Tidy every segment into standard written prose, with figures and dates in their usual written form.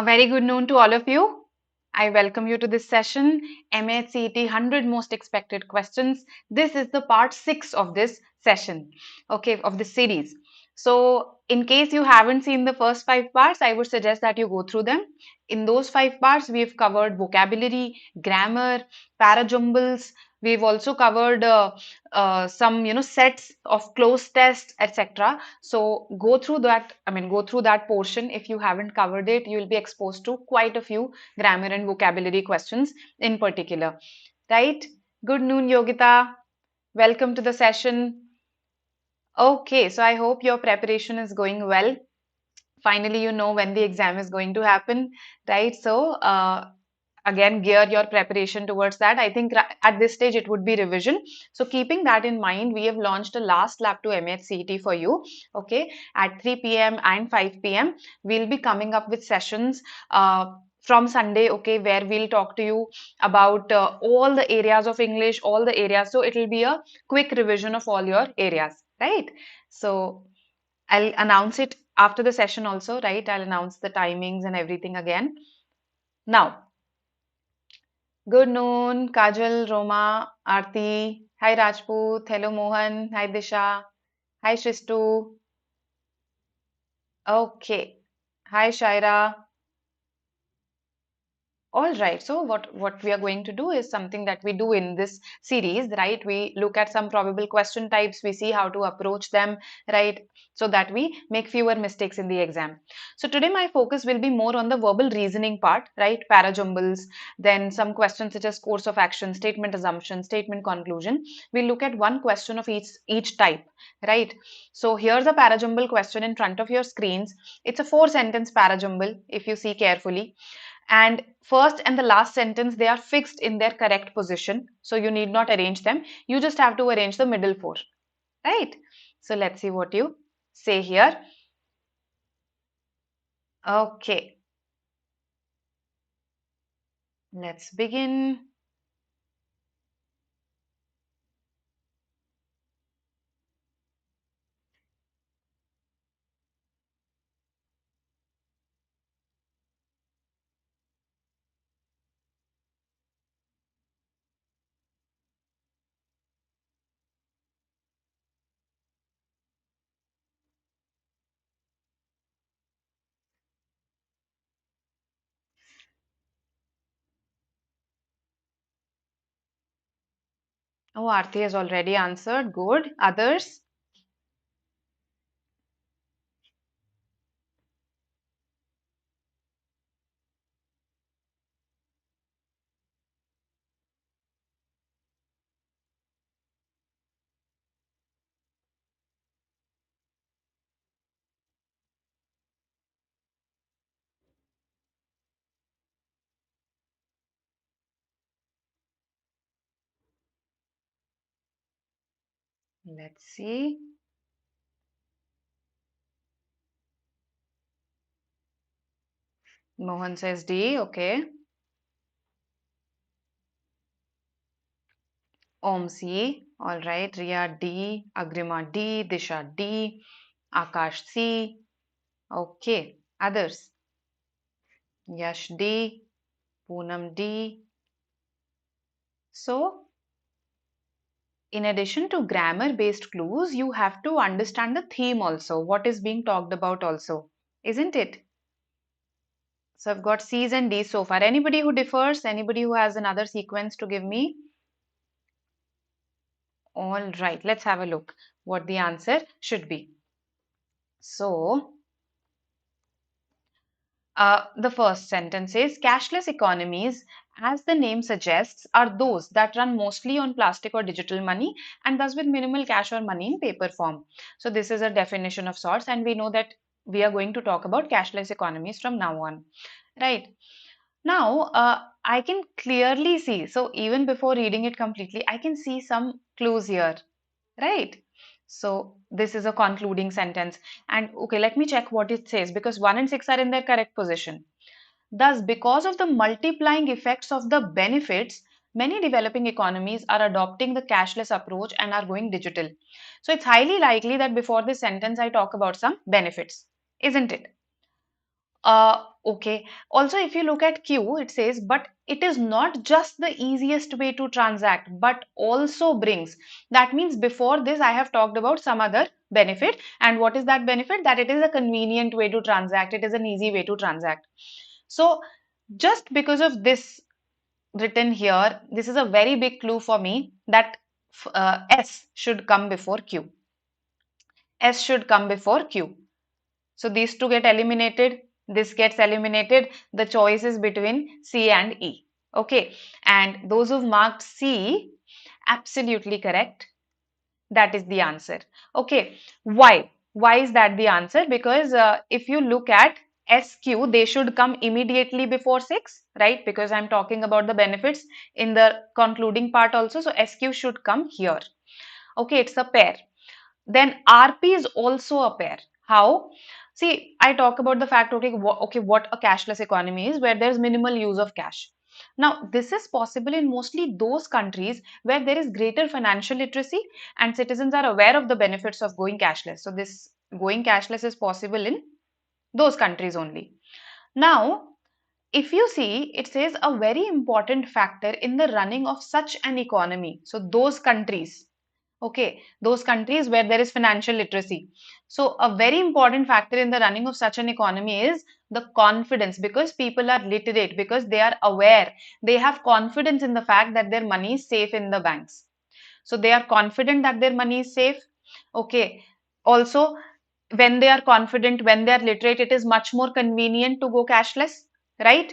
A very good noon to all of you. I welcome you to this session, MAHCET 100 Most Expected Questions. This is the part 6 of this session, okay, of this series. So, in case you haven't seen the first 5 parts, I would suggest that you go through them. In those 5 parts, we've covered vocabulary, grammar, parajumbles. We've also covered some, sets of closed tests, etc. So go through that, go through that portion. If you haven't covered it, you will be exposed to quite a few grammar and vocabulary questions in particular, right? Good noon, Yogita. Welcome to the session. Okay, so I hope your preparation is going well. Finally, you know when the exam is going to happen, right? So, again, gear your preparation towards that. I think at this stage it would be revision. So keeping that in mind, we have launched a last lap to MAHCET for you. Okay, at 3 p.m. and 5 p.m. we'll be coming up with sessions from Sunday, okay, where we'll talk to you about all the areas of English, all the areas. So it will be a quick revision of all your areas, right? So I'll announce it after the session also, right? I'll announce the timings and everything again. Now, good noon, Kajal, Roma, Aarti. Hi Rajput. Hello Mohan. Hi Disha. Hi Shristu. Okay. Hi Shaira. All right. So what we are going to do is something that we do in this series, right? We look at some probable question types, we see how to approach them, right? So that we make fewer mistakes in the exam. So today my focus will be more on the verbal reasoning part, right? Parajumbles, then some questions such as course of action, statement assumption, statement conclusion. We'll look at one question of each type, right? So here's a parajumble question in front of your screens. It's a 4-sentence parajumble if you see carefully, and first and the last sentence, they are fixed in their correct position, so you need not arrange them. You just have to arrange the middle 4, right? So let's see what you say here. Okay, let's begin. Oh, Aarti has already answered. Good. Others? Let's see. Mohan says D. Okay. Om C. All right. Riya D. Agrima D. Disha D. Akash C. Okay. Others? Yash D. Poonam D. So, in addition to grammar based clues, you have to understand the theme also, what is being talked about also, isn't it? So, I've got C's and D's so far. Anybody who differs, anybody who has another sequence to give me? All right, let's have a look what the answer should be. So, the first sentence is cashless economies, as the name suggests, are those that run mostly on plastic or digital money and thus with minimal cash or money in paper form. So, this is a definition of sorts, and we know that we are going to talk about cashless economies from now on, right? Now, I can clearly see, so even before reading it completely, I can see some clues here, right? So, this is a concluding sentence. And okay, let me check what it says because 1 and 6 are in their correct position. Thus, because of the multiplying effects of the benefits, many developing economies are adopting the cashless approach and are going digital. So, it's highly likely that before this sentence, I talk about some benefits, isn't it? Okay. Also, if you look at Q, it says, but it is not just the easiest way to transact, but also brings. That means before this, I have talked about some other benefit. And what is that benefit? That it is a convenient way to transact. It is an easy way to transact. So, just because of this written here, this is a very big clue for me that S should come before Q. S should come before Q. So these two get eliminated. This gets eliminated. The choice is between C and E. Okay. And those who've marked C, absolutely correct. That is the answer. Okay. Why? Why is that the answer? Because if you look at SQ, they should come immediately before 6, right? Because I'm talking about the benefits in the concluding part also. So SQ should come here. Okay, it's a pair. Then RP is also a pair. How? See, I talk about the fact, what a cashless economy is, where there's minimal use of cash. Now, this is possible in mostly those countries where there is greater financial literacy and citizens are aware of the benefits of going cashless. So, this going cashless is possible in those countries only. Now, if you see, it says a very important factor in the running of such an economy. So, those countries, okay, those countries where there is financial literacy. So, a very important factor in the running of such an economy is the confidence, because people are literate, because they are aware, they have confidence in the fact that their money is safe in the banks. So, they are confident that their money is safe. Okay. Also, when they are confident, when they are literate, it is much more convenient to go cashless, right?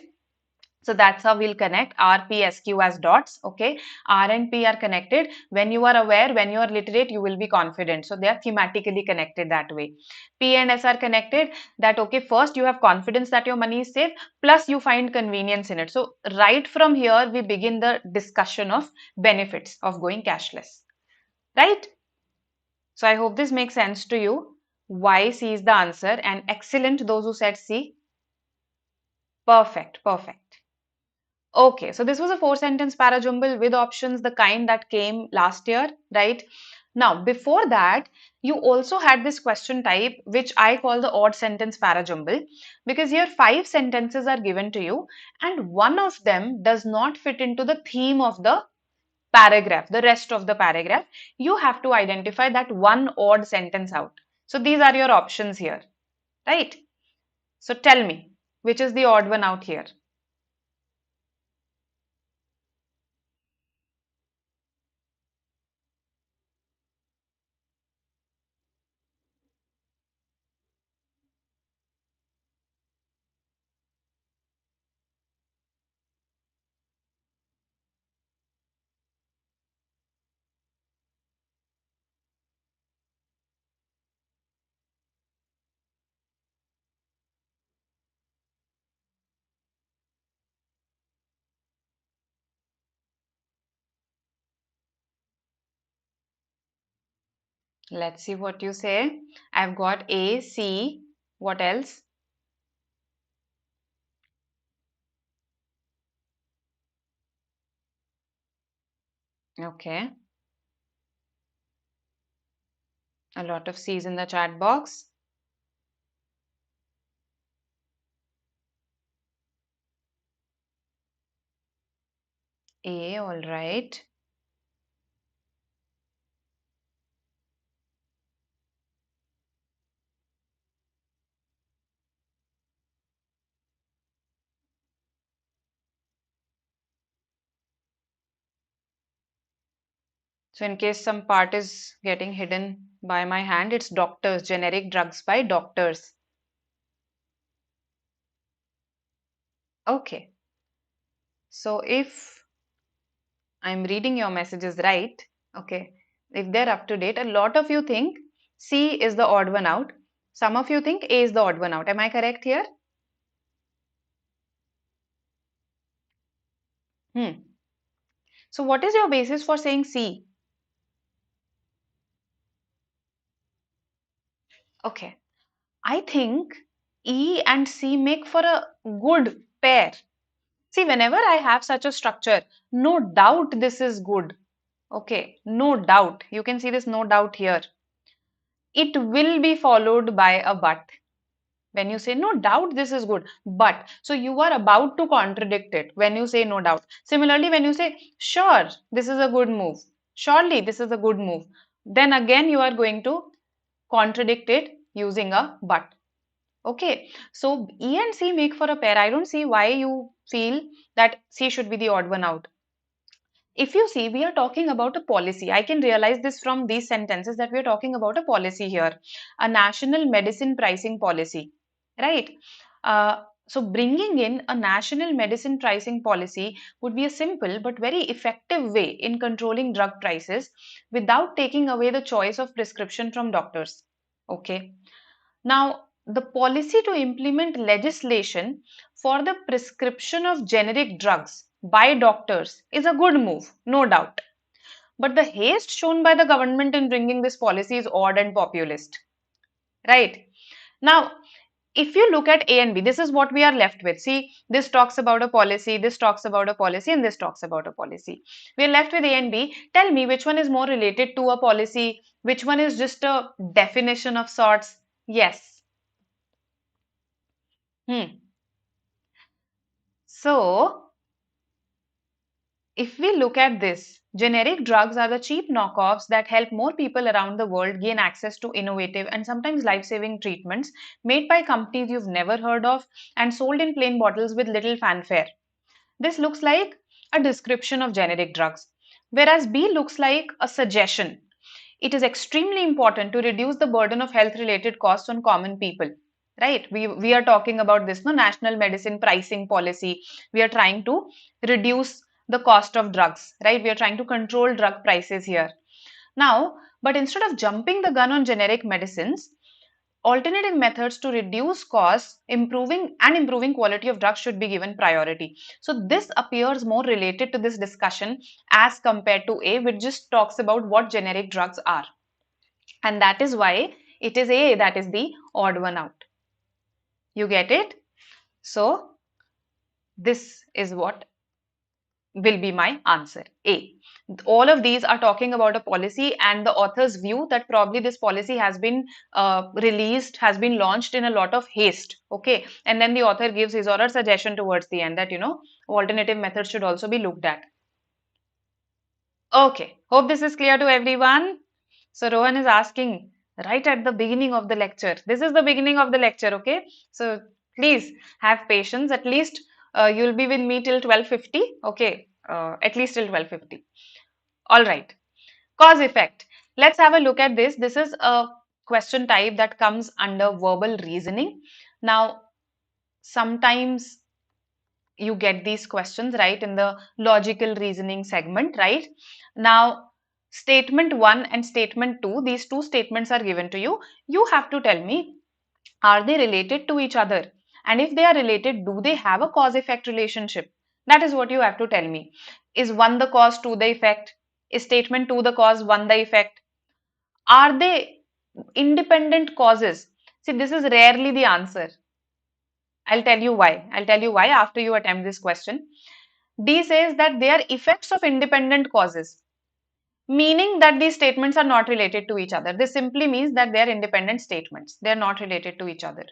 So that's how we'll connect R, P, S, Q as dots. Okay. R and P are connected. When you are aware, when you are literate, you will be confident. So they are thematically connected that way. P and S are connected that, okay, first you have confidence that your money is safe, plus you find convenience in it. So right from here, we begin the discussion of benefits of going cashless. Right? So I hope this makes sense to you. Why C is the answer, and excellent those who said C. Perfect, perfect. Okay, so this was a four-sentence parajumble with options, the kind that came last year, right? Now, before that, you also had this question type, which I call the odd sentence parajumble, because here five sentences are given to you, and one of them does not fit into the theme of the paragraph, the rest of the paragraph. You have to identify that one odd sentence out. So these are your options here, right? So tell me, which is the odd one out here? Let's see what you say. I've got A, C. What else? Okay. A lot of C's in the chat box. A, all right. So in case some part is getting hidden by my hand, it's doctors, generic drugs by doctors. Okay. So if I'm reading your messages right, okay, if they're up to date, a lot of you think C is the odd one out. Some of you think A is the odd one out. Am I correct here? Hmm. So what is your basis for saying C? Okay. I think E and C make for a good pair. See, whenever I have such a structure, no doubt this is good. Okay, no doubt. You can see this no doubt here. It will be followed by a but, When you say no doubt, this is good. But, so you are about to contradict it when you say no doubt. Similarly, when you say sure, this is a good move. Surely, this is a good move. Then again, you are going to contradict it using a but. Okay, so E and C make for a pair. I don't see why you feel that C should be the odd one out. If you see, we are talking about a policy. I can realize this from these sentences that we are talking about a policy here, a national medicine pricing policy, right? So bringing in a national medicine pricing policy would be a simple but very effective way in controlling drug prices without taking away the choice of prescription from doctors. Okay. Now, the policy to implement legislation for the prescription of generic drugs by doctors is a good move, no doubt. But the haste shown by the government in bringing this policy is odd and populist, right? Now, if you look at A and B, this is what we are left with. See, this talks about a policy, this talks about a policy, and this talks about a policy. We are left with A and B. Tell me which one is more related to a policy, which one is just a definition of sorts. Yes. Hmm. So, if we look at this, generic drugs are the cheap knockoffs that help more people around the world gain access to innovative and sometimes life-saving treatments made by companies you've never heard of and sold in plain bottles with little fanfare. This looks like a description of generic drugs, whereas B looks like a suggestion. It is extremely important to reduce the burden of health related costs on common people. Right? We are talking about this no national medicine pricing policy. We are trying to reduce the cost of drugs, right? We are trying to control drug prices here. Now, but instead of jumping the gun on generic medicines, alternative methods to reduce costs, improving quality of drugs should be given priority. So this appears more related to this discussion as compared to A, which just talks about what generic drugs are. And that is why it is A that is the odd one out. You get it? So this is what will be my answer. A. All of these are talking about a policy and the author's view that probably this policy has been released, has been launched in a lot of haste. Okay. And then the author gives his or her suggestion towards the end that, alternative methods should also be looked at. Okay. Hope this is clear to everyone. So Rohan is asking right at the beginning of the lecture. This is the beginning of the lecture, okay? So please have patience. At least you'll be with me till 12:50. Okay, at least till 12:50. All right. Cause effect. Let's have a look at this. This is a question type that comes under verbal reasoning. Now, sometimes you get these questions right in the logical reasoning segment, right? Now, statement 1 and statement 2, these two statements are given to you. You have to tell me, are they related to each other? And if they are related, do they have a cause-effect relationship? That is what you have to tell me. Is one the cause, two the effect? Is statement 2 the cause, one the effect? Are they independent causes? See, this is rarely the answer. I'll tell you why. I'll tell you why after you attempt this question. D says that they are effects of independent causes, meaning that these statements are not related to each other. This simply means that they are independent statements. They are not related to each other.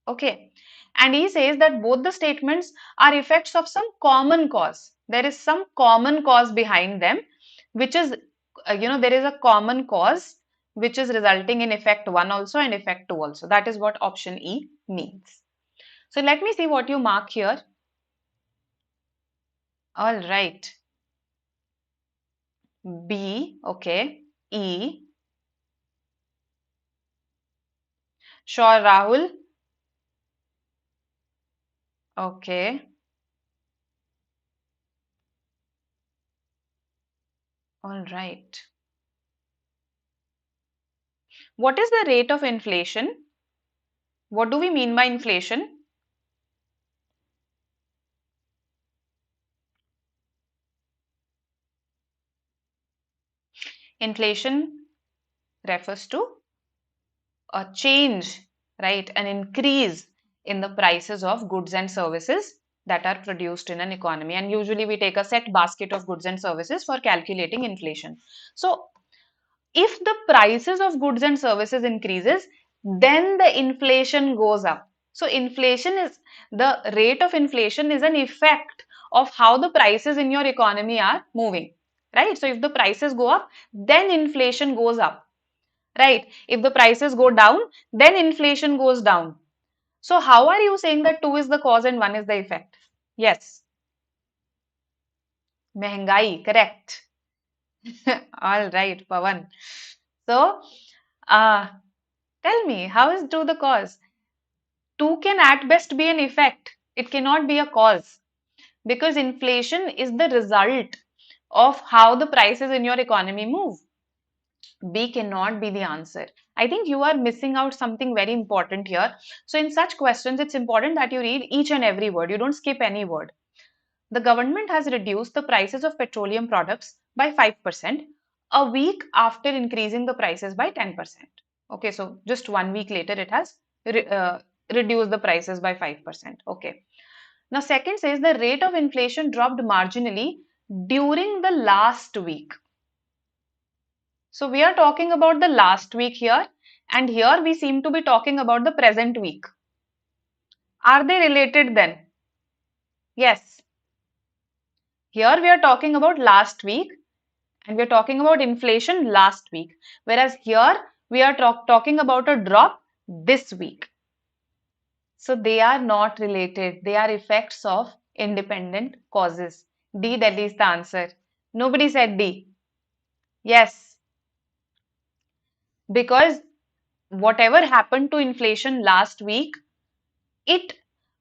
Okay. And he says that both the statements are effects of some common cause. There is some common cause behind them, which is, there is a common cause which is resulting in effect 1 also and effect 2 also. That is what option E means. So let me see what you mark here. All right. B, okay. E. Sure, Rahul. Okay. All right. What is the rate of inflation? What do we mean by inflation? Inflation refers to a change, right? An increase in the prices of goods and services that are produced in an economy. And usually we take a set basket of goods and services for calculating inflation. So if the prices of goods and services increases, then the inflation goes up. So the rate of inflation is an effect of how the prices in your economy are moving, right? So if the prices go up, then inflation goes up, right? If the prices go down, then inflation goes down. So how are you saying that two is the cause and one is the effect? Yes, महंगाई, correct. All right, Pawan. So, uh, tell me, how is two the cause? Two can at best be an effect. It cannot be a cause because inflation is the result of how the prices in your economy move. B cannot be the answer. I think you are missing out something very important here. So, in such questions, it's important that you read each and every word. You don't skip any word. The government has reduced the prices of petroleum products by 5% a week after increasing the prices by 10%. Okay, so just 1 week later, it has reduced the prices by 5%. Okay. Now, second says the rate of inflation dropped marginally during the last week. So, we are talking about the last week here, and here we seem to be talking about the present week. Are they related then? Yes. Here we are talking about last week and we are talking about inflation last week. Whereas here we are talking about a drop this week. So they are not related. They are effects of independent causes. D, Delhi is the answer. Nobody said D. Yes, because whatever happened to inflation last week, it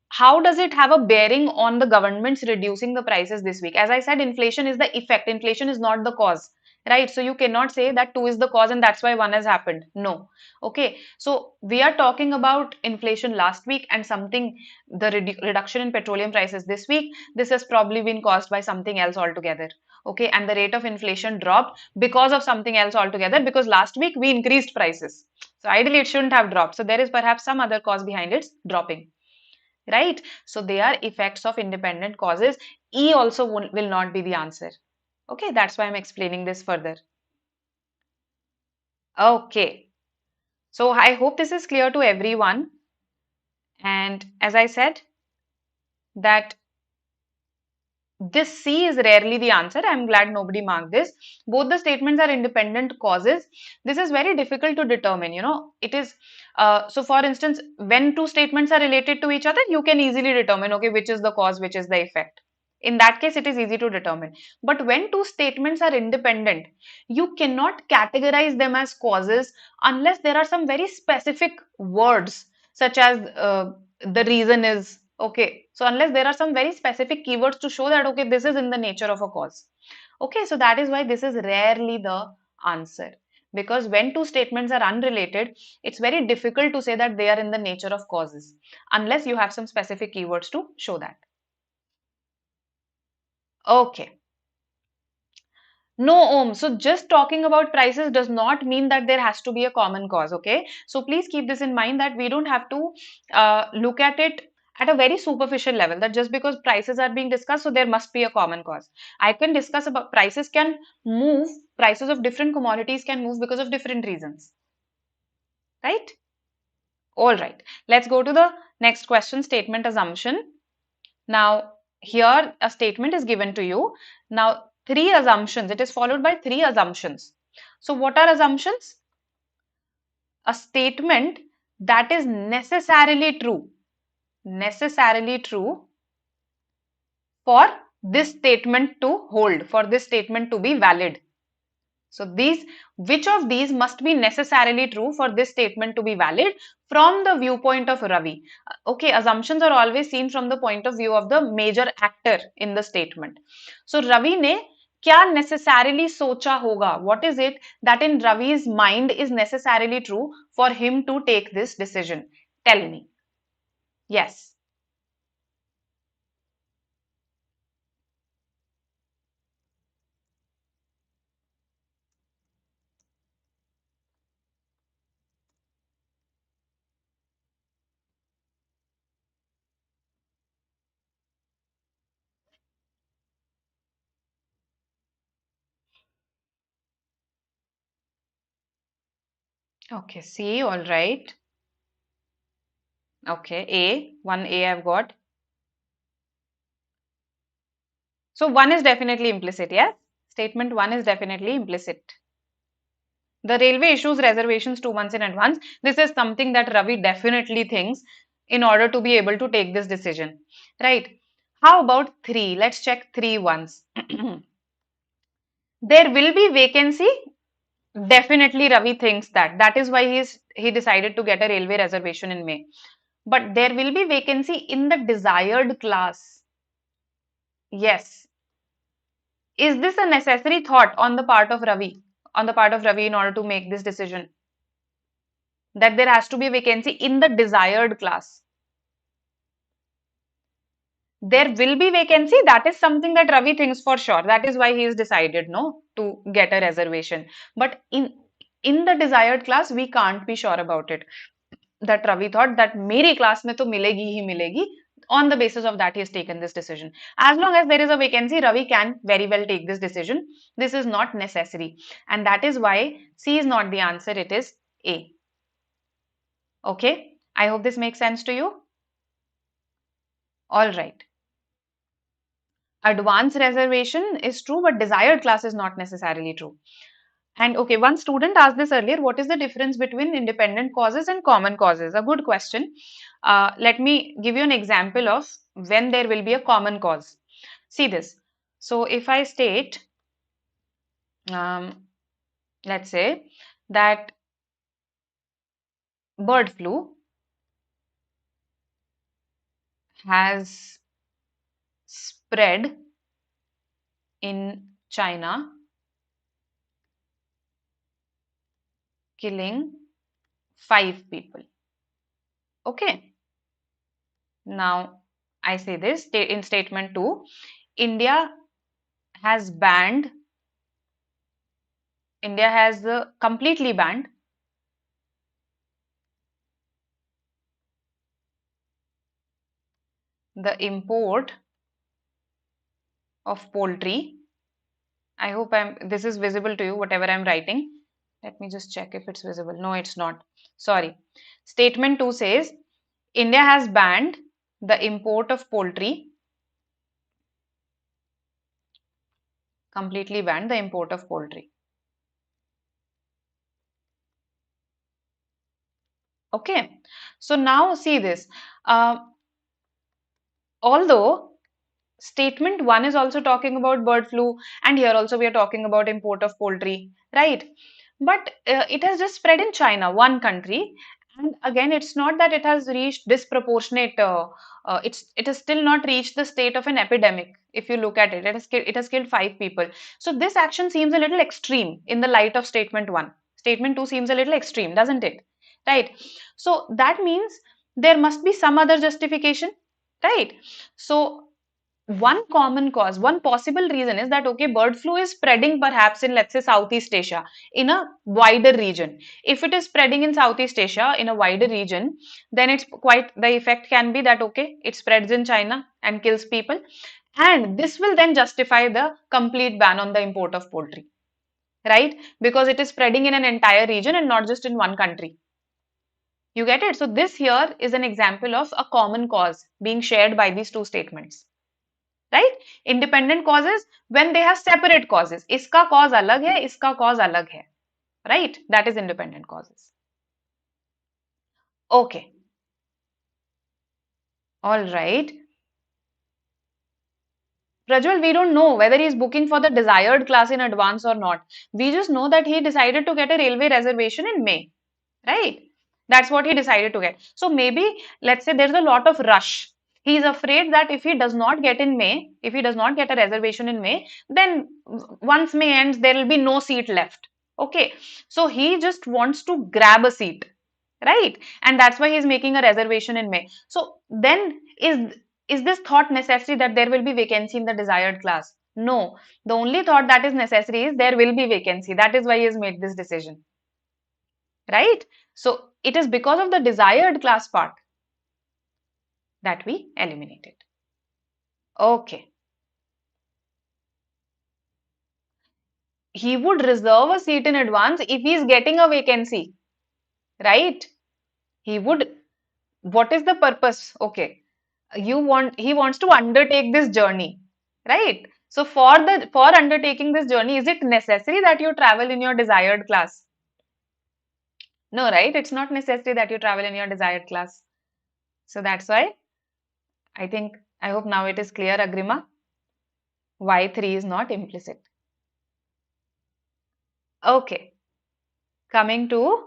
how does it have a bearing on the government's reducing the prices this week? As I said, inflation is the effect. Inflation is not the cause, right? So you cannot say that two is the cause and that's why one has happened. No. Okay. So we are talking about inflation last week and something, the reduction in petroleum prices this week. This has probably been caused by something else altogether. Okay. And the rate of inflation dropped because of something else altogether because last week we increased prices. So ideally it shouldn't have dropped. So there is perhaps some other cause behind its dropping, right? So they are effects of independent causes. E also will not be the answer. Okay, that's why I'm explaining this further. Okay, so I hope this is clear to everyone. And as I said, that this C is rarely the answer. I'm glad nobody marked this. Both the statements are independent causes. This is very difficult to determine, you know. It is, so for instance, when two statements are related to each other, you can easily determine, okay, which is the cause, which is the effect. In that case, it is easy to determine. But when two statements are independent, you cannot categorize them as causes unless there are some very specific words, such as the reason is, okay. So unless there are some very specific keywords to show that, okay, this is in the nature of a cause. Okay, so that is why this is rarely the answer. Because when two statements are unrelated, it's very difficult to say that they are in the nature of causes, unless you have some specific keywords to show that. Okay. No, Om. So just talking about prices does not mean that there has to be a common cause. Okay. So please keep this in mind that we don't have to look at it at a very superficial level, that just because prices are being discussed, so there must be a common cause. I can discuss about prices can move, prices of different commodities can move because of different reasons. Right? All right. Let's go to the next question, statement assumption. Now, here a statement is given to you. Now, three assumptions. It is followed by three assumptions. So, what are assumptions? A statement that is necessarily true for this statement to hold, for this statement to be valid. So which of these must be necessarily true for this statement to be valid from the viewpoint of Ravi? Okay, assumptions are always seen from the point of view of the major actor in the statement. So Ravi ने क्या necessarily सोचा होगा? What is it that in Ravi's mind is necessarily true for him to take this decision? Tell me. Yes. Okay, see, all right. Okay, one A I've got. So one is definitely implicit, yes? Statement one is definitely implicit. The railway issues reservations 2 months in advance. This is something that Ravi definitely thinks in order to be able to take this decision, right? How about three? Let's check three once. There will be vacancy. Definitely Ravi thinks that. That is why he decided to get a railway reservation in May. But there will be vacancy in the desired class. Yes. Is this a necessary thought on the part of Ravi? On the part of Ravi in order to make this decision? That there has to be a vacancy in the desired class. There will be vacancy. That is something that Ravi thinks for sure. That is why he has decided no to get a reservation. But in the desired class, we can't be sure about it. That Ravi thought that मेरी class में तो मिलेगी ही मिलेगी. On the basis of that, he has taken this decision. As long as there is a vacancy, Ravi can very well take this decision. This is not necessary. And that is why C is not the answer, it is A. Okay? I hope this makes sense to you. All right. Advanced reservation is true, but desired class is not necessarily true. And okay, one student asked this earlier, what is the difference between independent causes and common causes? A good question. Let me give you an example of when there will be a common cause. See this. So if I state, um, let's say that bird flu has spread in China, killing 5 people. Okay. Now, I say this in statement 2, India has banned, India has completely banned the import of poultry. I hope this is visible to you, whatever I'm writing. Let me just check if it's visible. No, it's not. Sorry. Statement 2 says, India has banned the import of poultry, completely banned the import of poultry. Okay. So now see this. Although statement 1 is also talking about bird flu, and here also we are talking about import of poultry, right? But it has just spread in China, one country, and again it's not that it has reached disproportionate, it has still not reached the state of an epidemic. If you look at it, it has killed 5 people. So this action seems a little extreme in the light of statement 1. Statement 2 seems a little extreme, doesn't it? Right? So that means there must be some other justification, right? So one common cause, one possible reason is that, okay, bird flu is spreading perhaps in, let's say, Southeast Asia in a wider region. If it is spreading in Southeast Asia in a wider region, then it's quite, the effect can be that, okay, it spreads in China and kills people. And this will then justify the complete ban on the import of poultry, right? Because it is spreading in an entire region and not just in one country. You get it? So this here is an example of a common cause being shared by these two statements. Right? Independent causes when they have separate causes. Iska cause alag hai, iska cause alag hai. Right? That is independent causes. Okay. All right. Prajwal, we don't know whether he is booking for the desired class in advance or not. We just know that he decided to get a railway reservation in May. Right? That's what he decided to get. So maybe, let's say there's a lot of rush. He is afraid that if he does not get in May, if he does not get a reservation in May, then once May ends, there will be no seat left. Okay. So he just wants to grab a seat, right? And that's why he's making a reservation in May. So then is this thought necessary that there will be vacancy in the desired class? No. The only thought that is necessary is there will be vacancy. That is why he has made this decision. Right? So it is because of the desired class part that we eliminate it. Okay. He would reserve a seat in advance if he is getting a vacancy, right? He would what is the purpose? Okay, he wants to undertake this journey, right? So for undertaking this journey, is it necessary that you travel in your desired class? No, right? It's not necessary that you travel in your desired class. So that's why I hope now it is clear, Agrima, why 3 is not implicit. Okay, coming to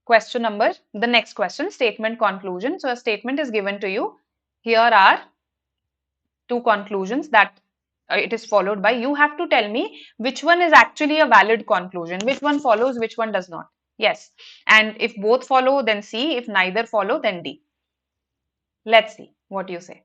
the next question, statement conclusion. So a statement is given to you. Here are two conclusions that it is followed by. You have to tell me which one is actually a valid conclusion, which one follows, which one does not. Yes. And if both follow, then C. If neither follow, then D. Let's see what you say.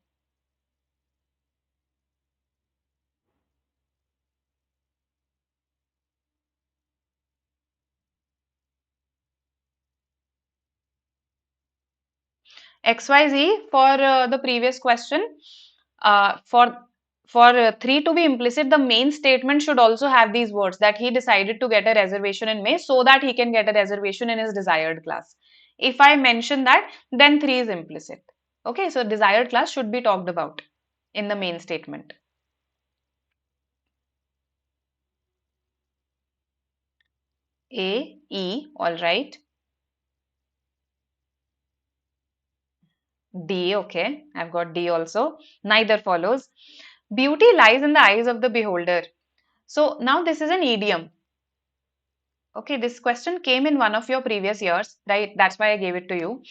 XYZ for the previous question, for 3 to be implicit, the main statement should also have these words that he decided to get a reservation in May so that he can get a reservation in his desired class. If I mention that, then 3 is implicit. Okay, so desired class should be talked about in the main statement. A, E, all right. D, okay, I've got D also. Neither follows. Beauty lies in the eyes of the beholder. So now this is an idiom. Okay, this question came in one of your previous years, right? That's why I gave it to you.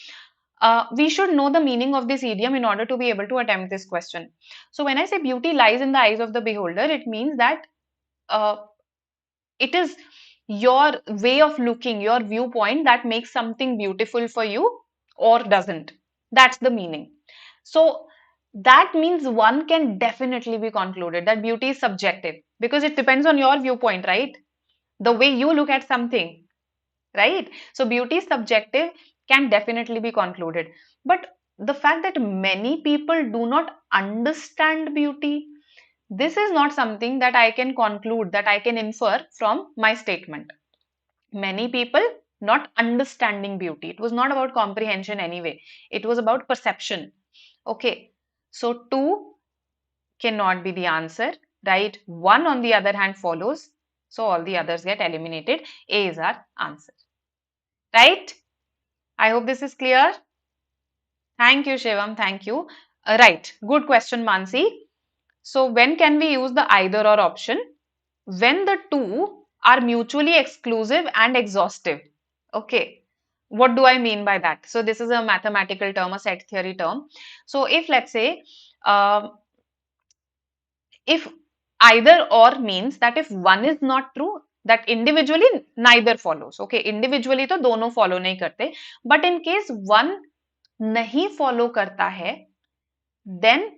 We should know the meaning of this idiom in order to be able to attempt this question. So when I say beauty lies in the eyes of the beholder, it means that uh, it is your way of looking, your viewpoint that makes something beautiful for you or doesn't. That's the meaning. So that means one can definitely be concluded that beauty is subjective because it depends on your viewpoint, right? The way you look at something, right? So beauty is subjective can definitely be concluded. But the fact that many people do not understand beauty, this is not something that I can conclude, that I can infer from my statement. Many people not understanding beauty. It was not about comprehension anyway. It was about perception. Okay. So 2 cannot be the answer, right? 1 on the other hand follows. So all the others get eliminated. A is our answer. Right? I hope this is clear. Thank you, Shivam. Thank you. Right. Good question, Mansi. So when can we use the either or option? When the two are mutually exclusive and exhaustive. Okay. What do I mean by that? So this is a mathematical term, a set theory term. So if let's say, if either or means that if one is not true, that individually neither follows. Okay, individually तो दोनों follow नहीं करते, but in case one नहीं follow करता है, then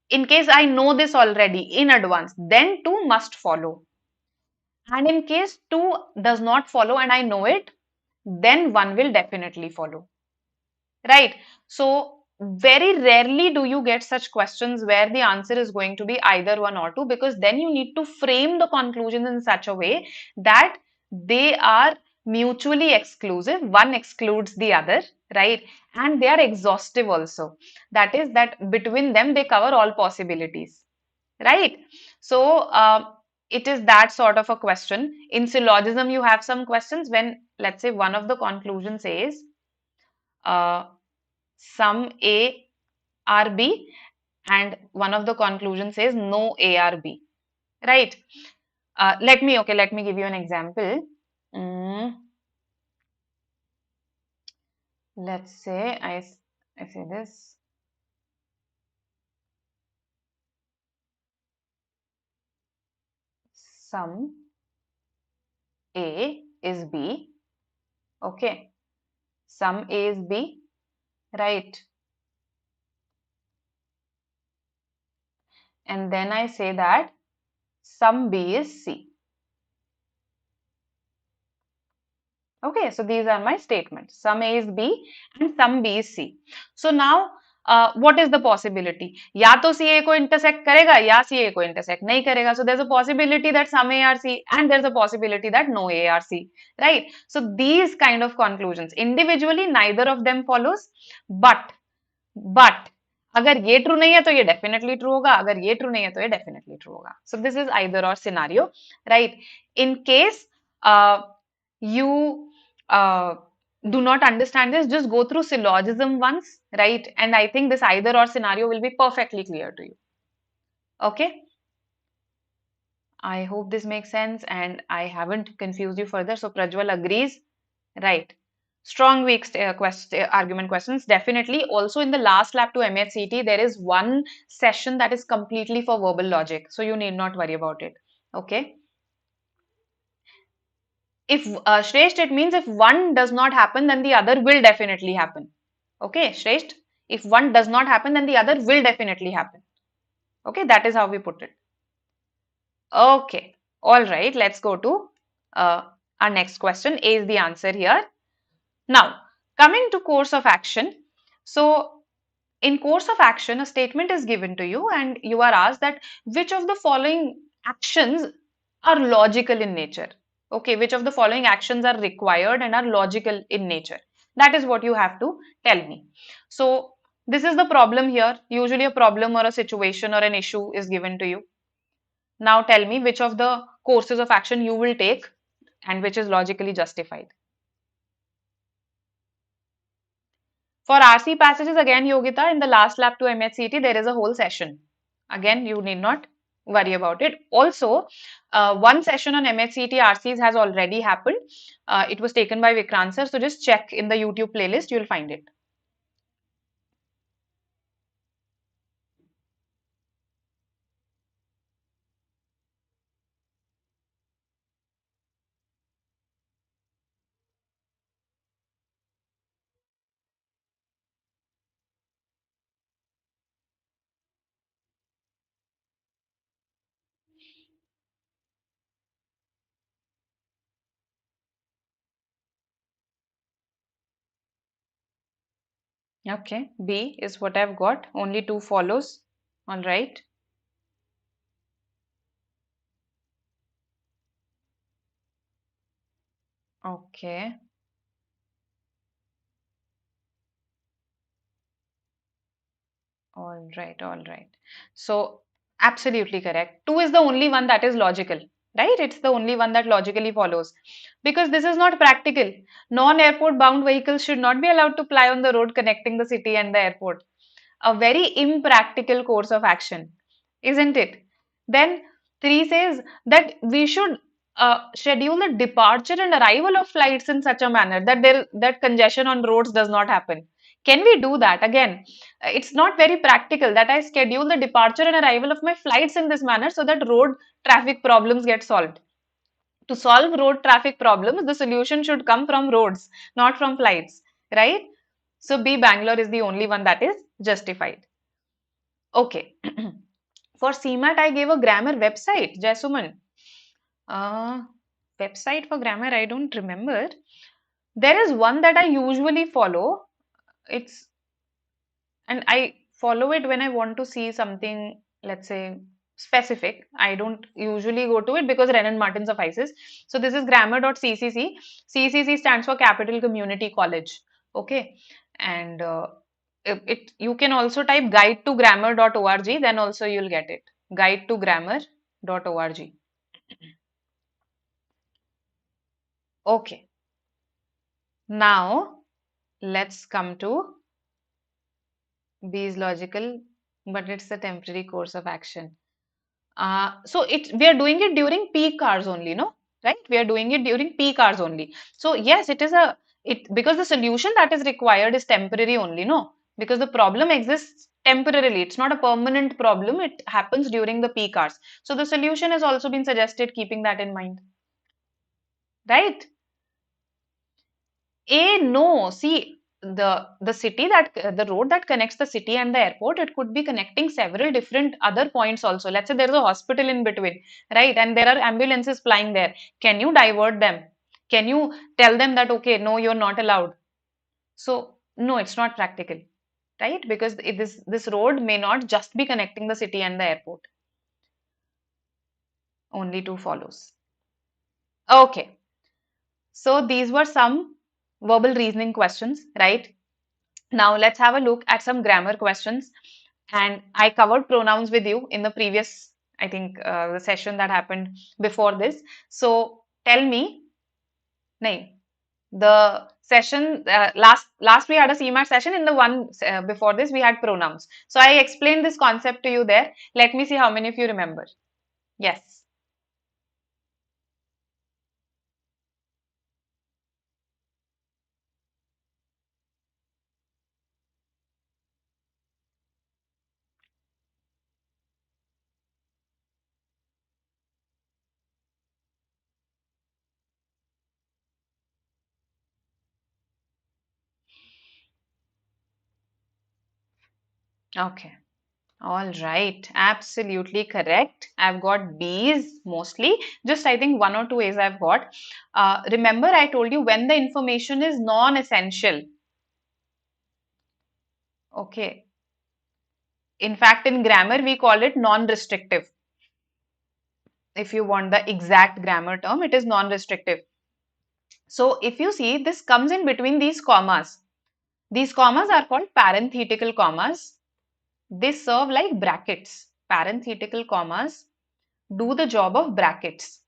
in case I know this already in advance, then two must follow. And in case two does not follow and I know it, then one will definitely follow. Right. So very rarely do you get such questions where the answer is going to be either one or two, because then you need to frame the conclusions in such a way that they are mutually exclusive. One excludes the other, right? And they are exhaustive also. That is that between them they cover all possibilities, right? So it is that sort of a question. In syllogism, you have some questions when, let's say, one of the conclusions says, uh, some A are B, and one of the conclusions says no A are B, right? Let me give you an example. Mm, let's say I say this. Some A is B, okay? Some A is B, right? And then I say that some B is C. Okay, so these are my statements. Some A is B and some B is C. So now what is the possibility? या तो CA को intersect करेगा या CA को intersect नहीं करेगा. So there's a possibility that some ARC and there's a possibility that no ARC, right? So these kind of conclusions individually neither of them follows, but अगर ये ट्रू नहीं है तो ये डेफिनेटली ट्रू होगा, अगर ये ट्रू नहीं है तो ये डेफिनेटली ट्रू होगा. सो दिस इज आइदर और scenario, right? In case you do not understand this, just go through syllogism once, right? And I think this either or scenario will be perfectly clear to you. Okay, I hope this makes sense and I haven't confused you further. So Prajwal agrees, right? Strong weak argument questions, definitely. Also in the last lab to MHCT, there is one session that is completely for verbal logic. So you need not worry about it. Okay. If Shresht, it means if one does not happen, then the other will definitely happen. Okay, Shresht, if one does not happen, then the other will definitely happen. Okay, that is how we put it. Okay, all right, let's go to our next question. A is the answer here. Now, coming to course of action. So, in course of action, a statement is given to you and you are asked that which of the following actions are logical in nature. Okay, which of the following actions are required and are logical in nature? That is what you have to tell me. So, this is the problem here. Usually a problem or a situation or an issue is given to you. Now tell me which of the courses of action you will take and which is logically justified. For RC passages, again, Yogita, in the last lab to MHCT, there is a whole session. Again, you need not worry about it. Also, one session on MHCT RCs has already happened. It was taken by Vikrant sir. So just check in the YouTube playlist, you'll find it. Okay, B is what I've got. Only two follows. All right. Okay. All right, all right. So, absolutely correct. 2 is the only one that is logical, right? It's the only one that logically follows because this is not practical. Non-airport bound vehicles should not be allowed to ply on the road connecting the city and the airport. A very impractical course of action, isn't it? Then 3 says that we should schedule the departure and arrival of flights in such a manner that congestion on roads does not happen. Can we do that? Again, it's not very practical that I schedule the departure and arrival of my flights in this manner so that road traffic problems get solved. To solve road traffic problems, the solution should come from roads, not from flights, right? So B, Bangalore is the only one that is justified. Okay. For CMAT, I gave a grammar website, Jasuman. Website for grammar, I don't remember. There is one that I usually follow. It's and I follow it when I want to see something, let's say, specific. I don't usually go to it because Renan Martin suffices. So this is grammar.ccc. CCC stands for Capital Community College. Okay. And you can also type guide to grammar.org, then also you'll get it. Guide to grammar.org. Okay. Now let's come to B is logical, but it's a temporary course of action. So we are doing it during peak hours only, no? Right? We are doing it during peak hours only. So yes, it is because the solution that is required is temporary only, no? Because the problem exists temporarily. It's not a permanent problem. It happens during the peak hours. So the solution has also been suggested keeping that in mind. Right? No. See, the road that connects the city and the airport, it could be connecting several different other points also. Let's say there's a hospital in between, right? And there are ambulances flying there. Can you divert them? Can you tell them that, okay, no, you're not allowed? So, no, it's not practical. right? Because this road may not just be connecting the city and the airport. Only two follows. Okay. So these were some verbal reasoning questions, right? Now let's have a look at some grammar questions. And I covered pronouns with you in the previous, I think, the session that happened before this. So tell me, nahin, the session last we had a CMAT session. In the one before this we had pronouns. So I explained this concept to you there. Let me see how many of you remember. Yes. Okay. All right, absolutely correct. I've got B's mostly. Just I think one or two A's I've got. Remember, I told you when the information is non-essential. Okay. In fact, in grammar, we call it non-restrictive. If you want the exact grammar term, it is non-restrictive. So if you see, this comes in between these commas. These commas are called parenthetical commas. They serve like brackets. Parenthetical commas do the job of brackets.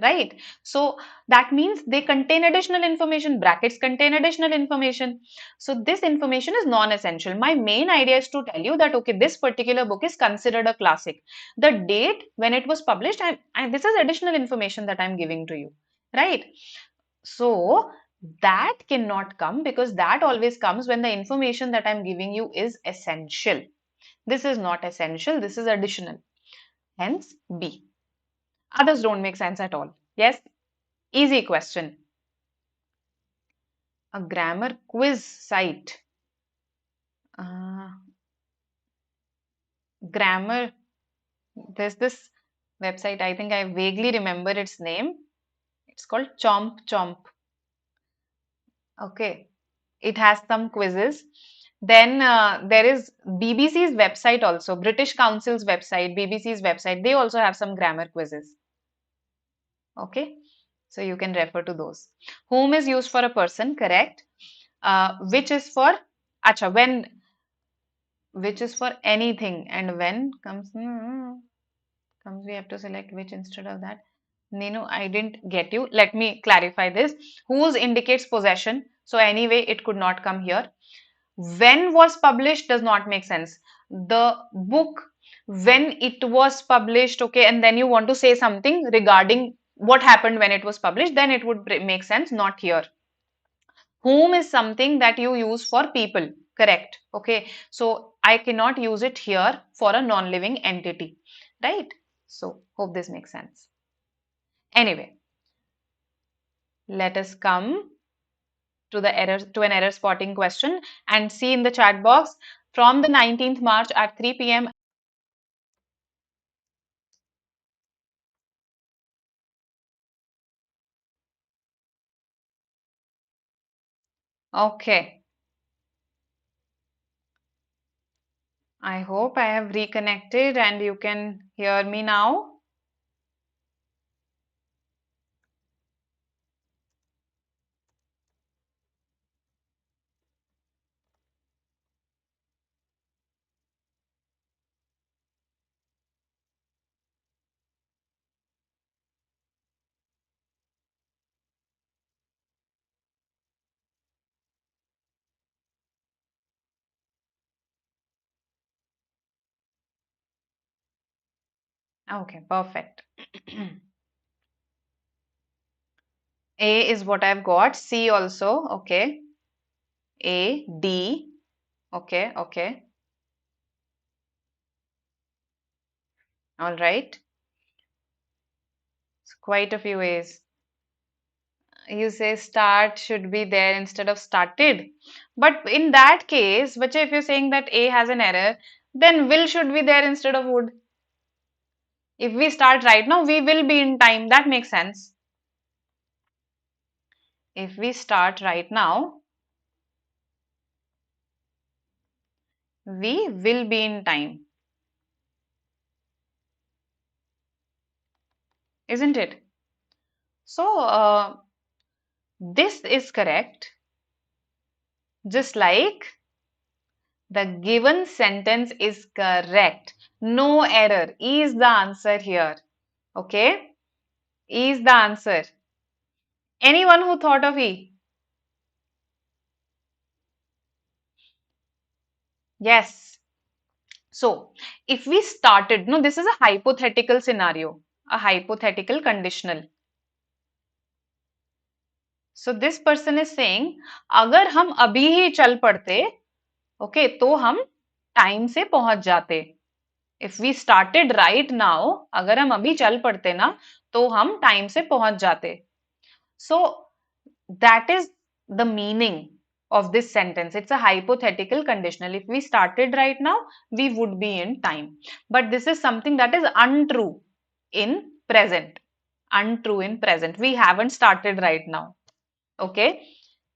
Right? So that means they contain additional information. Brackets contain additional information. So this information is non-essential. My main idea is to tell you that, okay, this particular book is considered a classic. The date when it was published, this is additional information that I'm giving to you. Right? So that cannot come because that always comes when the information that I'm giving you is essential. This is not essential. This is additional. Hence B. Others don't make sense at all. Yes? Easy question. A grammar quiz site. Uh, grammar. There's this website. I think I vaguely remember its name. It's called Chomp Chomp. Okay. It has some quizzes. Then there is BBC's website also. British Council's website, BBC's website. They also have some grammar quizzes. Okay. So you can refer to those. Whom is used for a person, correct. Which is for, acha, when, which is for anything, and when comes, comes, we have to select which instead of that. No, I didn't get you. Let me clarify this. Whose indicates possession. So anyway, it could not come here. When was published does not make sense. The book, when it was published, okay, and then you want to say something regarding what happened when it was published, then it would make sense, not here. Whom is something that you use for people, correct? Okay, so I cannot use it here for a non-living entity, right? So hope this makes sense. Anyway, let us come to the an error spotting question and see in the chat box from the 19th March at 3 p.m. Okay, I hope I have reconnected and you can hear me now. Okay, perfect. A is what I've got. C also. Okay. A, D. Okay, okay. All right. It's quite a few A's. You say start should be there instead of started. But in that case, but if you're saying that A has an error, then will should be there instead of would. If we start right now, we will be in time. That makes sense. If we start right now, We will be in time, isn't it? So, this is correct, just like the given sentence is correct. No error. E is the answer here. Okay? E is the answer. Anyone who thought of E? Yes. So, if we started, no, this is a hypothetical scenario, a hypothetical conditional. So, this person is saying, अगर हम अभी ही चल पड़ते, okay, तो हम time से पहुंच जाते. If we started right now, अगर हम अभी चल पड़ते ना, तो हम टाइम से पहुंच जाते. सो that is the meaning of this sentence. It's a hypothetical conditional. If we started right now, we would be in time. But this is something that is untrue in present. Untrue in present. We haven't started right now. Okay.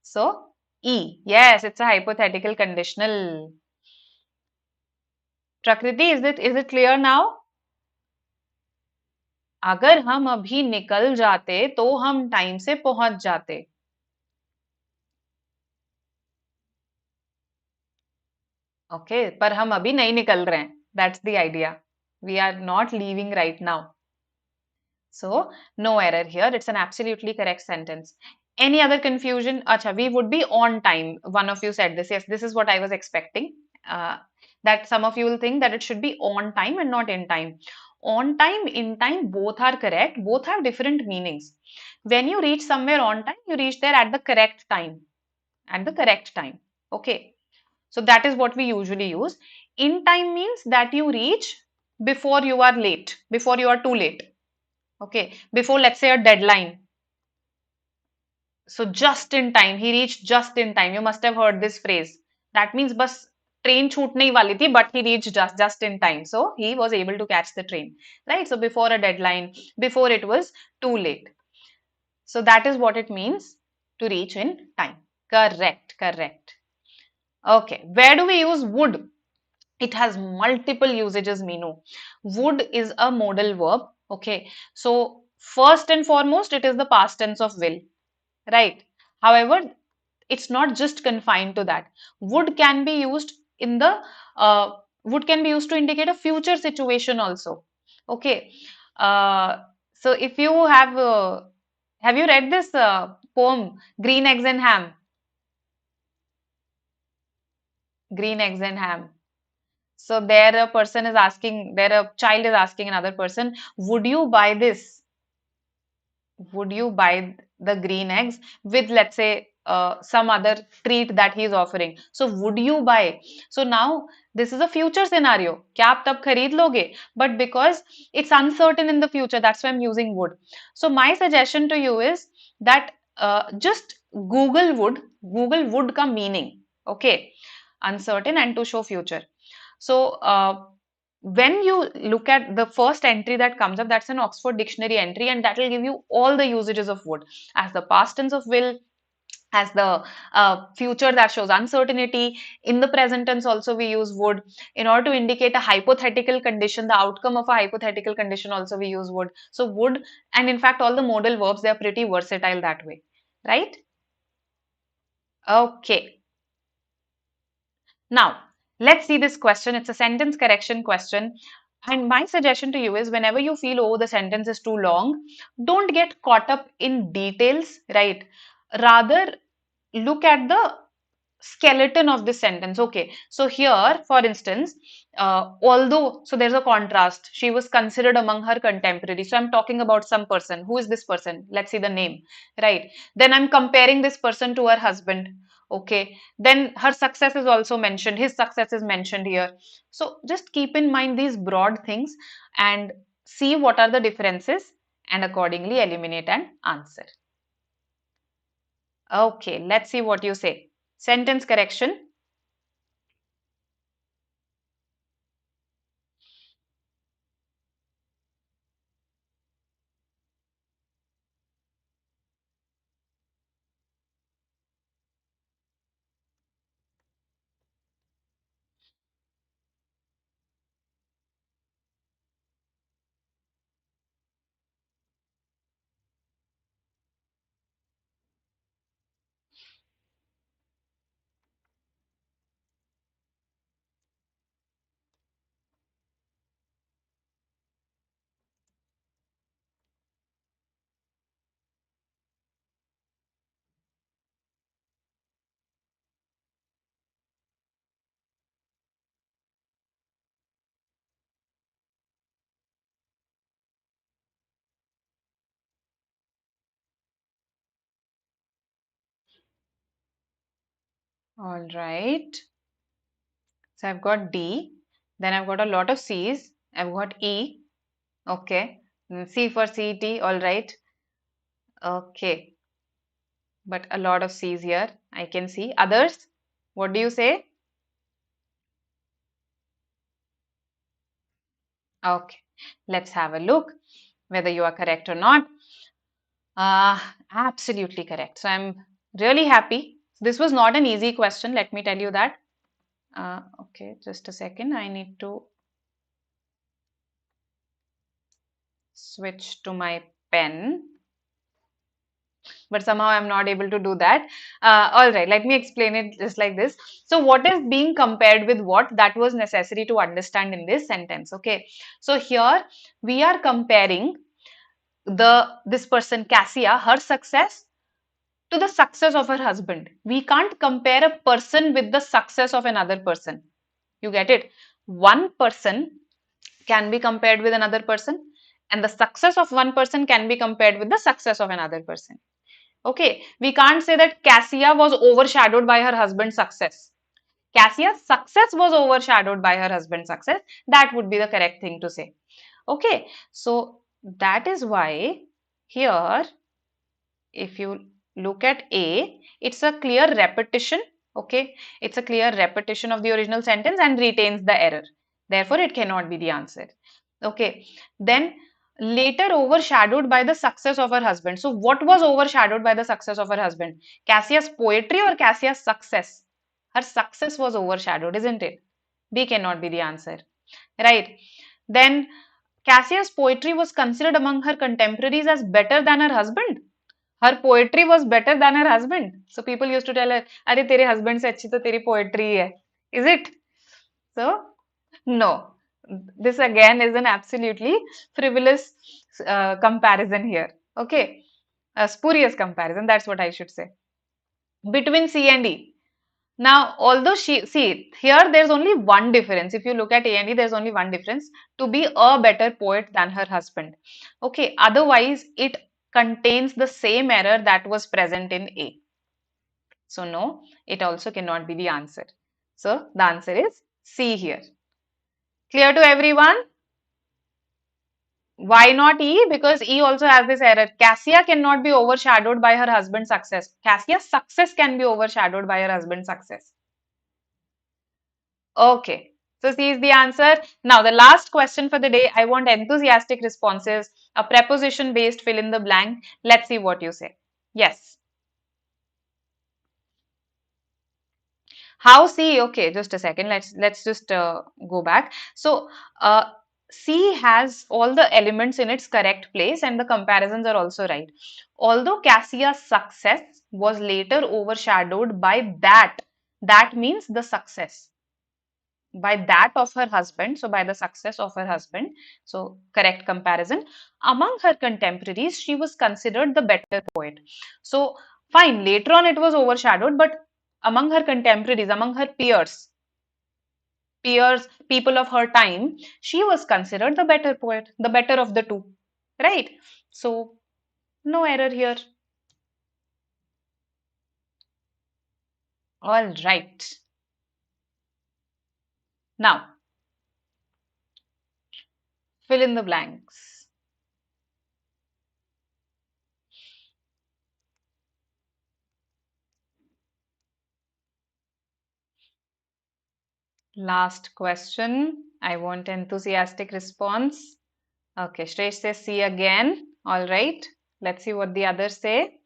So E. Yes, it's a hypothetical conditional. Prakriti, is it clear now? अगर हम अभी निकल जाते तो हम time से पहुंच जाते. ओके, पर हम अभी नहीं निकल रहे हैं. That's the idea. We are not leaving right now. So, no error here. It's an absolutely correct sentence. Any other confusion? Acha, we would be on time. One of you said this. Yes, this is what I was expecting. That some of you will think that it should be on time and not in time. On time, in time, both are correct. Both have different meanings. When you reach somewhere on time, you reach there at the correct time. At the correct time. Okay. So that is what we usually use. In time means that you reach before you are late, before you are too late. Okay, before let's say a deadline. So just in time, he reached just in time. You must have heard this phrase. That means bus train छूटने ही वाली थी, but he reached just in time. So he was able to catch the train, right? So before a deadline, before it was too late. So that is what it means to reach in time. Correct, correct. Okay, where do we use would? It has multiple usages, Meenu. Would is a modal verb. Okay, so first and foremost, it is the past tense of will, right? However, it's not just confined to that. Would can be used in the would can be used to indicate a future situation also. Okay, uh, so if you have you read this poem, Green Eggs and Ham? Green Eggs and Ham. So there a person is asking, there a child is asking another person, would you buy this? Would you buy the green eggs with, let's say, some other treat that he is offering? So would you buy? So now this is a future scenario. क्या आप तब खरीद लोगे? But because it's uncertain in the future, that's why I'm using would. So my suggestion to you is that just Google would का meaning. Okay, uncertain and to show future. So when you look at the first entry that comes up, that's an Oxford Dictionary entry, and that will give you all the usages of would as the past tense of will, as the future that shows uncertainty. In the present tense, also we use would. In order to indicate a hypothetical condition, the outcome of a hypothetical condition, also we use would. So, would, and in fact, all the modal verbs, they are pretty versatile that way, right? Okay. Now, let's see this question. It's a sentence correction question. And my suggestion to you is whenever you feel, oh, the sentence is too long, don't get caught up in details, right? Rather, look at the skeleton of this sentence. Okay, so here, for instance, although, so there's a contrast, she was considered among her contemporaries. So I'm talking about some person. Who is this person? Let's see the name, right? Then I'm comparing this person to her husband. Okay, then her success is also mentioned, his success is mentioned here. So just keep in mind these broad things and see what are the differences and accordingly eliminate an answer. Okay, let's see what you say. Sentence correction. All right. So I've got D. Then I've got a lot of C's. I've got E. Okay. C for CET. All right. Okay. But a lot of C's here. I can see. Others? What do you say? Okay. Let's have a look whether you are correct or not. Absolutely correct. So I'm really happy. This was not an easy question, let me tell you that. Okay, just a second. I need to switch to my pen, but somehow I'm not able to do that. All right, let me explain it just like this. So, what is being compared with what? That was necessary to understand in this sentence. Okay, so here we are comparing this person Cassia, her success to the success of her husband. We can't compare a person with the success of another person. You get it? One person can be compared with another person, and the success of one person can be compared with the success of another person. Okay, we can't say that Cassia was overshadowed by her husband's success. Cassia's success was overshadowed by her husband's success. That would be the correct thing to say. Okay, so that is why here, if you look at A, it's a clear repetition. Okay, it's a clear repetition of the original sentence and retains the error. Therefore, it cannot be the answer. Okay, then later overshadowed by the success of her husband. So, what was overshadowed by the success of her husband? Cassia's poetry or Cassia's success? Her success was overshadowed, isn't it? B cannot be the answer. Right. Then Cassia's poetry was considered among her contemporaries as better than her husband. Her poetry was better than her husband. So people used to tell her, "अरे तेरे husband से अच्छी तो तेरी poetry ही है." Is it? So no. This again is an absolutely frivolous comparison here. Okay, a spurious comparison. That's what I should say. Between C and E. Now, although she see here, there's only one difference. If you look at A and E, there's only one difference: to be a better poet than her husband. Okay, otherwise it contains the same error that was present in A. So no, it also cannot be the answer. So the answer is C here. Clear to everyone? Why not E? Because E also has this error. Cassia cannot be overshadowed by her husband's success. Cassia's success can be overshadowed by her husband's success. Okay. So C is the answer. Now the last question for the day. I want enthusiastic responses. A preposition based fill in the blank. Let's see what you say. Yes. How C? Okay, just a second. Let's just go back. So C has all the elements in its correct place, and the comparisons are also right. Although Cassia's success was later overshadowed by that means the success, by that of her husband, so by the success of her husband. So correct comparison. Among her contemporaries, she was considered the better poet. So fine, later on it was overshadowed, but among her contemporaries, among her peers, people of her time, she was considered the better poet, the better of the two, right? So no error here. All right. Now fill in the blanks. Last question. I want enthusiastic response. Okay, Shresh says C again. All right. Let's see what the others say.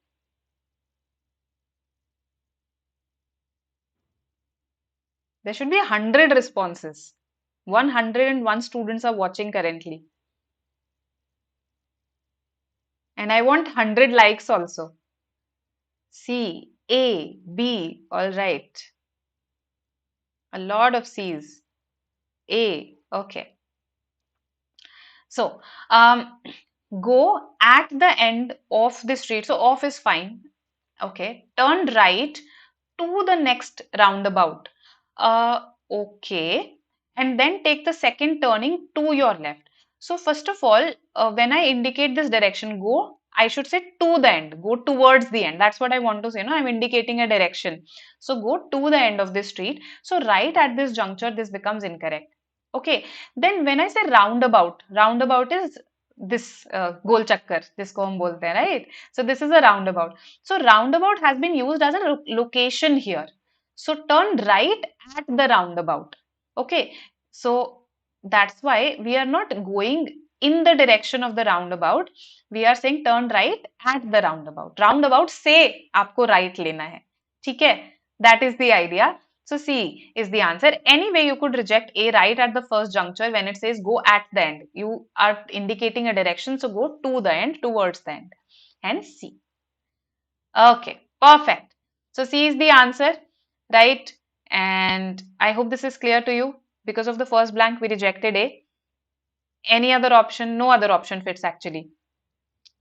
There should be 100 responses. 101 students are watching currently. And I want 100 likes also. C, A, B. All right. A lot of C's. A. Okay. So, go at the end of the street. So, off is fine. Okay. Turn right to the next roundabout. Okay. And then take the second turning to your left. So, first of all, when I indicate this direction, go I should say to the end, go towards the end. That's what I want to say. No, I'm indicating a direction. So go to the end of this street. So right at this juncture, this becomes incorrect. Okay. Then when I say roundabout, roundabout is this gol chakkar, jisko hum bolte hain, right? So this is a roundabout. So roundabout has been used as a location here. So turn right at the roundabout. Okay. So that's why we are not going in the direction of the roundabout. We are saying turn right at the roundabout. Roundabout से आपको right लेना है. ठीक है? That is the idea. So C is the answer. Anyway, you could reject A right at the first juncture when it says go at the end. You are indicating a direction, so go to the end, towards the end. And C. Okay, perfect. So C is the answer, right? And I hope this is clear to you. Because of the first blank, we rejected A. Any other option? No other option fits actually.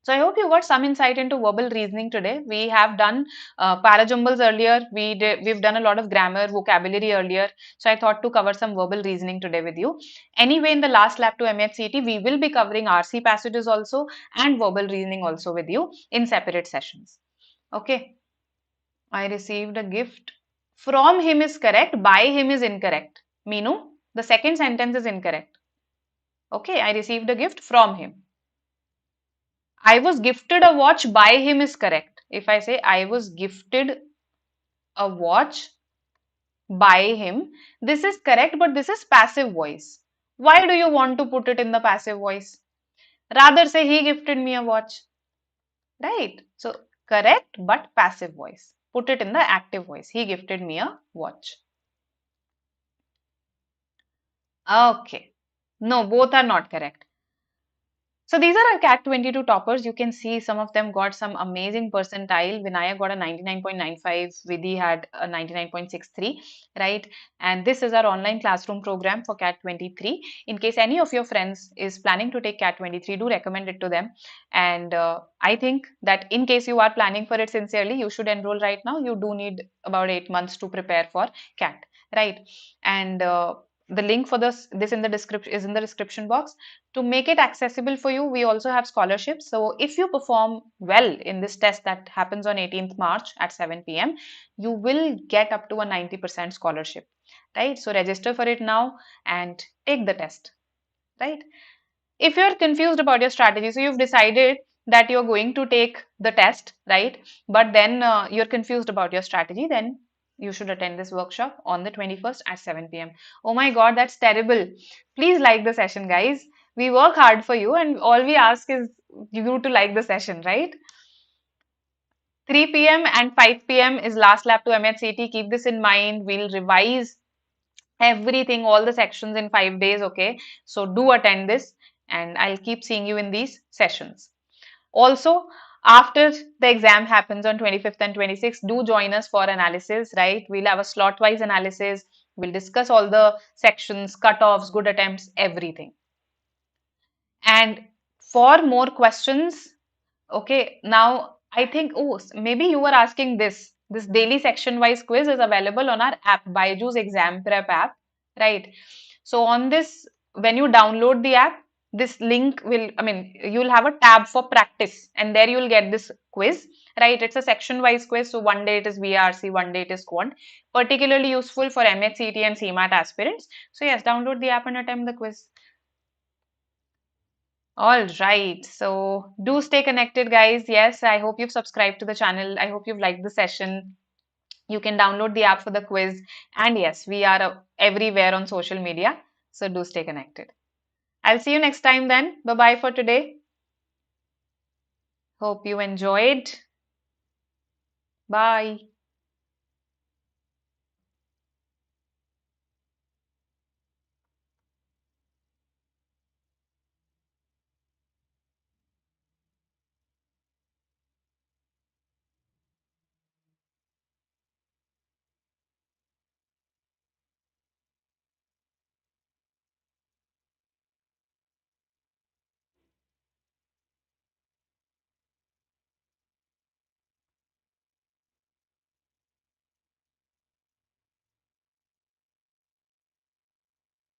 So I hope you got some insight into verbal reasoning today. We have done parajumbles earlier. We've done a lot of grammar, vocabulary earlier. So I thought to cover some verbal reasoning today with you. Anyway, in the last lab to MAHCET, we will be covering RC passages also and verbal reasoning also with you in separate sessions. Okay. I received a gift. From him is correct. By him is incorrect. Meenu, the second sentence is incorrect. Okay. I received a gift from him. I was gifted a watch by him is correct. If I say I was gifted a watch by him, this is correct, but this is passive voice. Why do you want to put it in the passive voice? Rather say he gifted me a watch, right? So correct, but passive voice. Put it in the active voice. He gifted me a watch. Okay. No, both are not correct. So these are our CAT 22 toppers. You can see some of them got some amazing percentile. Vinaya got a 99.95. Vidhi had a 99.63, right? And this is our online classroom program for CAT 23. In case any of your friends is planning to take CAT 23, do recommend it to them. And I think that in case you are planning for it sincerely, you should enroll right now. You do need about 8 months to prepare for CAT, right? And the link for this in the description is in the description box. To make it accessible for you, we also have scholarships. So if you perform well in this test that happens on 18th March at 7 p.m., you will get up to a 90% scholarship, right? So register for it now and take the test, right? If you're confused about your strategy, so you've decided that you're going to take the test, right? But then you're confused about your strategy, then you should attend this workshop on the 21st at 7 p.m. Oh my God, that's terrible. Please like the session, guys. We work hard for you, and all we ask is you to like the session, right? 3 p.m. and 5 p.m. is last lap to MHCT. Keep this in mind. We'll revise everything, all the sections in 5 days, okay? So do attend this, and I'll keep seeing you in these sessions. Also, after the exam happens on 25th and 26th, do join us for analysis, right? We'll have a slot-wise analysis. We'll discuss all the sections, cutoffs, good attempts, everything. And for more questions, okay, now I think, oh, maybe you were asking this. This daily section-wise quiz is available on our app, BYJU'S Exam Prep app, right? So on this, when you download the app, this link will, you'll have a tab for practice, and there you'll get this quiz, right? It's a section-wise quiz. So one day it is VRC, one day it is Quant. Particularly useful for MAHCET and CMAT aspirants. So yes, download the app and attempt the quiz. All right. So do stay connected, guys. Yes, I hope you've subscribed to the channel. I hope you've liked the session. You can download the app for the quiz. And yes, we are everywhere on social media. So do stay connected. I'll see you next time then. Bye-bye for today. Hope you enjoyed. Bye.